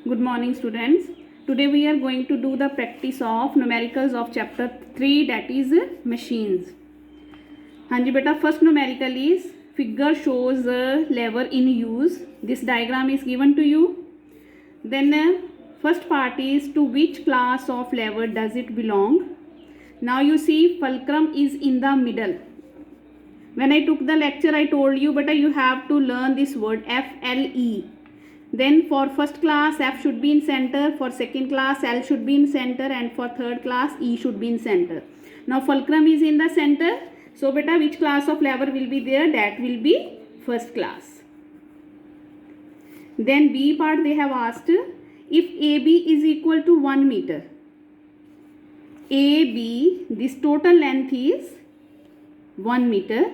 Good morning, students. Today we are going to do the practice of numericals of chapter 3, that is machines. हाँ जी बेटा, first numerical is figure shows a lever in use. This diagram is given to you. Then first part is to which class of lever does it belong. Now you see fulcrum is in the middle. When I took the lecture, I told you beta you have to learn this word FLE. Then for first class F should be in center, for second class L should be in center, and for third class E should be in center. Now fulcrum is in the center, so beta which class of lever will be there? That will be first class. Then B part they have asked, if AB is equal to 1 meter, AB, this total length is 1 meter,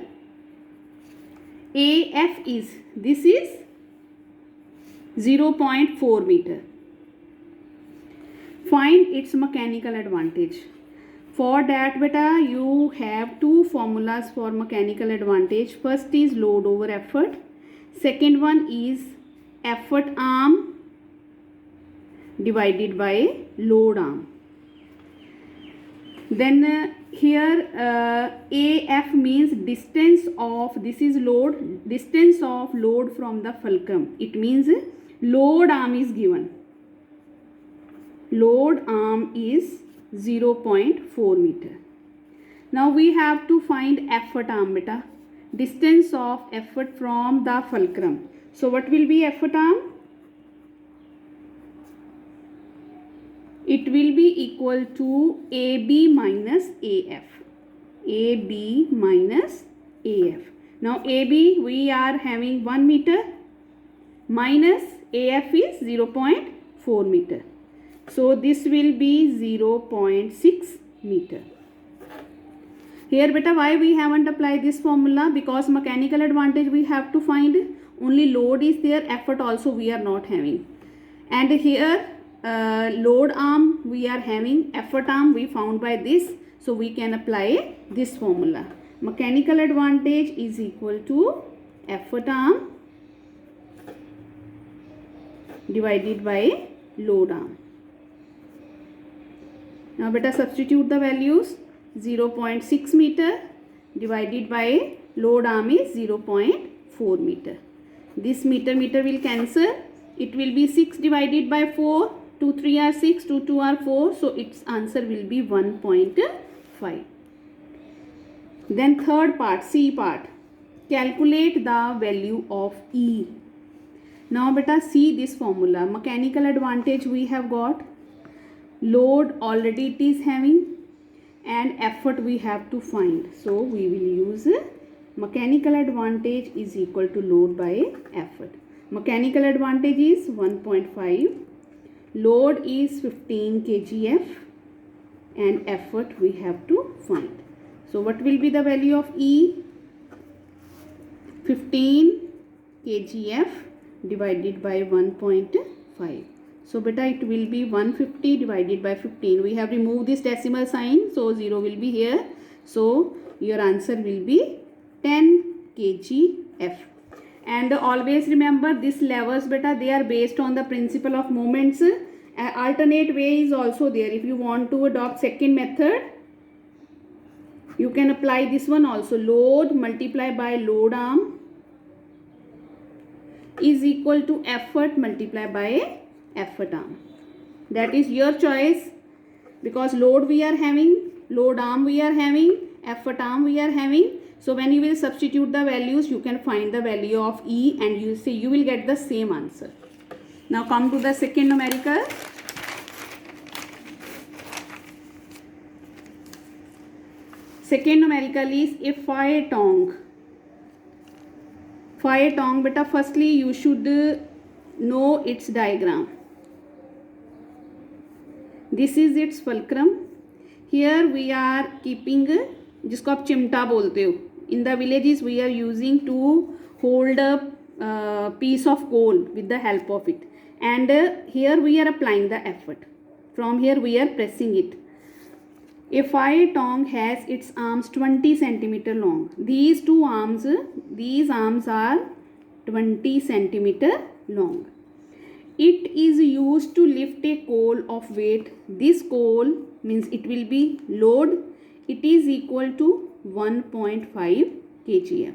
AF is, this is 0.4 meter. Find its mechanical advantage. For that beta you have two formulas for mechanical advantage. First is load over effort. Second one is effort arm divided by load arm. Then here AF means distance of, this is load, distance of load from the fulcrum. It means load arm is given. Load arm is 0.4 meter. Now we have to find effort arm beta. Distance of effort from the fulcrum. So what will be effort arm? It will be equal to AB minus AF. AB minus AF. Now AB we are having 1 meter minus AF is 0.4 meter. So this will be 0.6 meter. Here beta why we haven't applied this formula? Because mechanical advantage we have to find. Only load is there, effort also we are not having. And here load arm we are having, effort arm we found by this. So we can apply this formula. Mechanical advantage is equal to effort arm divided by load arm. Now beta substitute the values. 0.6 meter divided by load arm is 0.4 meter. This meter will cancel. It will be 6 divided by 4. 2 3 are 6, 2 2 are 4. So its answer will be 1.5. Then third part, C part. Calculate the value of E. Now beta see this formula. Mechanical advantage we have got. Load already it is having. And effort we have to find. So we will use mechanical advantage is equal to load by effort. Mechanical advantage is 1.5. Load is 15 kgf. And effort we have to find. So what will be the value of E? 15 kgf divided by 1.5. So beta it will be 150 divided by 15. We have removed this decimal sign. So 0 will be here. So your answer will be 10 kgf. And always remember this levers beta they are based on the principle of moments. Alternate way is also there. If you want to adopt second method, you can apply this one also. Load multiplied by load arm is equal to effort multiplied by effort arm. That is your choice, because load we are having, load arm we are having, effort arm we are having. So when you will substitute the values, you can find the value of E and you see you will get the same answer. Now come to the second numerical. Second numerical is a fire tongue. Fire tongue beta, firstly you should know its diagram. This is its fulcrum. Here we are keeping, जिसको आप चिमटा बोलते हो. In the villages we are using to hold a piece of coal with the help of it. And here we are applying the effort. From here we are pressing it. A fire tongue has its arms 20 centimeter long. These two arms, these arms are 20 centimeter long. It is used to lift a coal of weight. This coal means it will be load. It is equal to 1.5 kgf.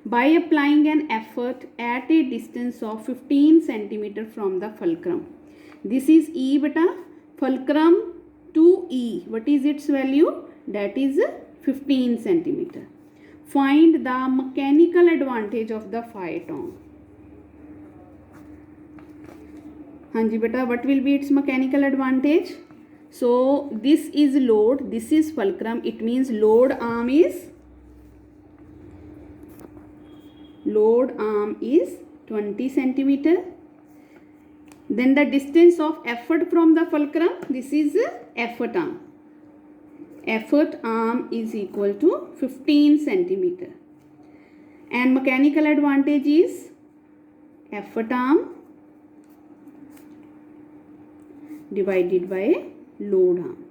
By applying an effort at a distance of 15 centimeter from the fulcrum. This is E beta. Fulcrum to E. What is its value? That is 15 centimeter. Find the mechanical advantage of the phaeton. Hanji beta, what will be its mechanical advantage? So this is load, this is fulcrum. It means load arm is 20 centimeter. Then the distance of effort from the fulcrum, this is effort arm. Effort arm is equal to 15 centimeter. And mechanical advantage is effort arm divided by load arm.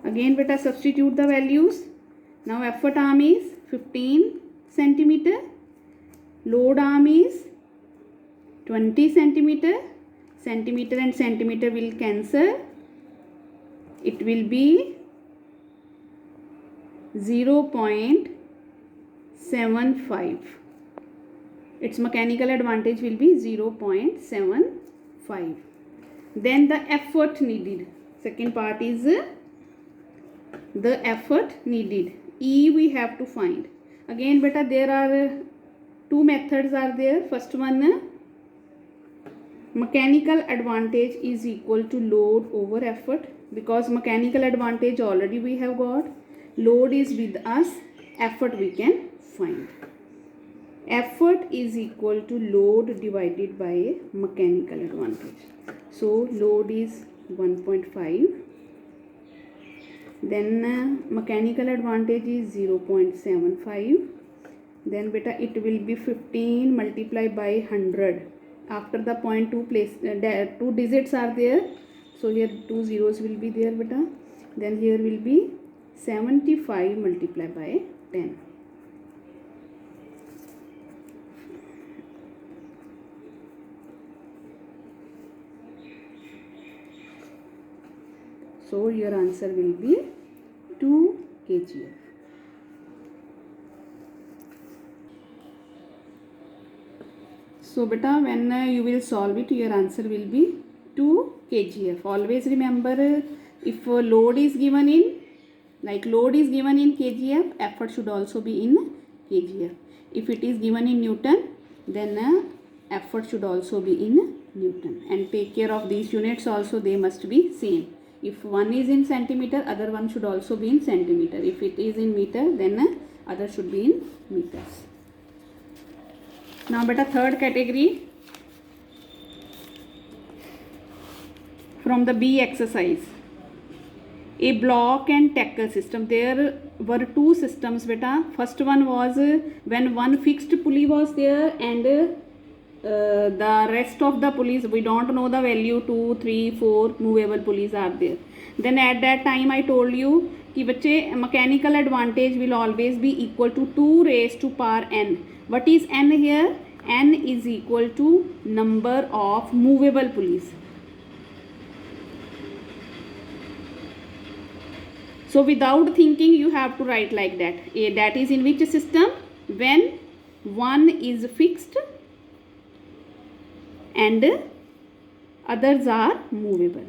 Again beta substitute the values. Now effort arm is 15 centimeter. Load arm is 20 centimeter. Centimeter and centimeter will cancel. It will be 0.75. Its mechanical advantage will be 0.75. Then the effort needed. Second part is the effort needed. E we have to find. Again beta there are two methods are there. First one, mechanical advantage is equal to load over effort. Because mechanical advantage already we have got. Load is with us. Effort we can find. Effort is equal to load divided by mechanical advantage. So load is 1.5. Then mechanical advantage is 0.75. Then beta it will be 15 multiplied by 100. After the point 2 place, 2 digits are there. So here 2 zeros will be there beta. Then here will be 75 multiplied by 10. So your answer will be 2 kgf. So beta when you will solve it, your answer will be 2 kgf. Always remember, if load is given in, like load is given in kgf, effort should also be in kgf. If it is given in Newton, then effort should also be in Newton. And take care of these units also, they must be same. If one is in centimeter, other one should also be in centimeter. If it is in meter, then other should be in meters. Now beta third category from the B exercise. A block and tackle system. There were two systems beta. First one was when one fixed pulley was there and the rest of the pulleys we don't know the value, 2, 3, 4 movable pulleys are there. Then at that time I told you कि बच्चे mechanical advantage will always be equal to 2 raised to power n. What is n here? N is equal to number of movable pulleys. So without thinking you have to write like that. That is in which system? When one is fixed and others are movable.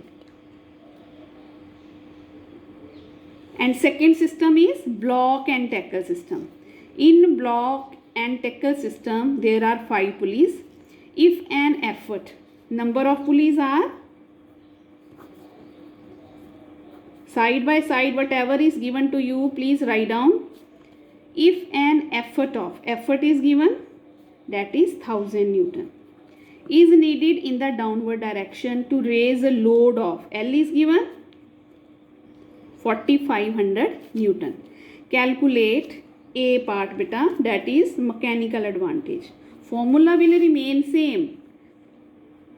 And second system is block and tackle system. In block and tackle system there are 5 pulleys. If an effort, number of pulleys are side by side, whatever is given to you please write down. If an effort is given, that is 1000 Newton, is needed in the downward direction to raise a load of L is given 4500 Newton. Calculate A part beta, that is mechanical advantage. Formula will remain same.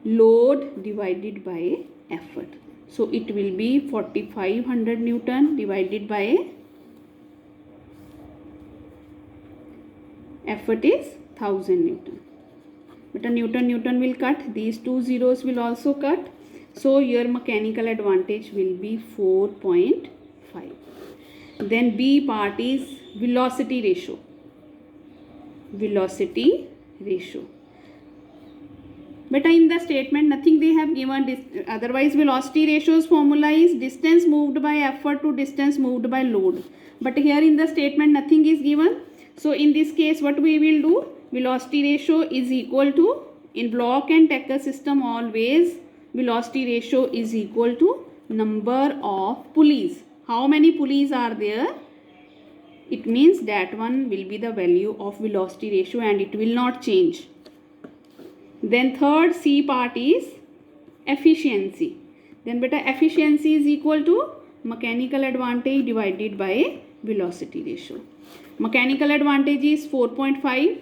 Load divided by effort. So it will be 4500 Newton divided by effort is 1000 Newton. But a Newton will cut. These two zeros will also cut. So your mechanical advantage will be 4.5. Then B part is velocity ratio. Velocity ratio. But in the statement nothing they have given. Otherwise velocity ratios formula is distance moved by effort to distance moved by load. But here in the statement nothing is given. So in this case what we will do? Velocity ratio is equal to, in block and tackle system always velocity ratio is equal to number of pulleys. How many pulleys are there? It means that one will be the value of velocity ratio and it will not change. Then third C part is efficiency. Then beta efficiency is equal to mechanical advantage divided by velocity ratio. Mechanical advantage is 4.5.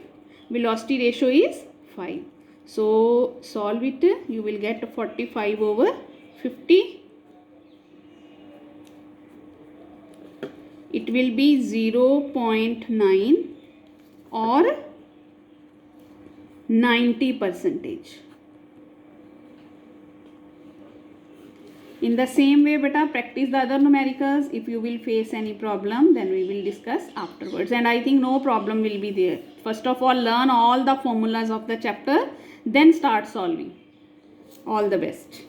Velocity ratio is 5. So solve it. You will get 45 over 50. It will be 0.9 or 90%. In the same way beta, practice the other numericals. If you will face any problem, then we will discuss afterwards. And I think no problem will be there. First of all, learn all the formulas of the chapter, then start solving. All the best.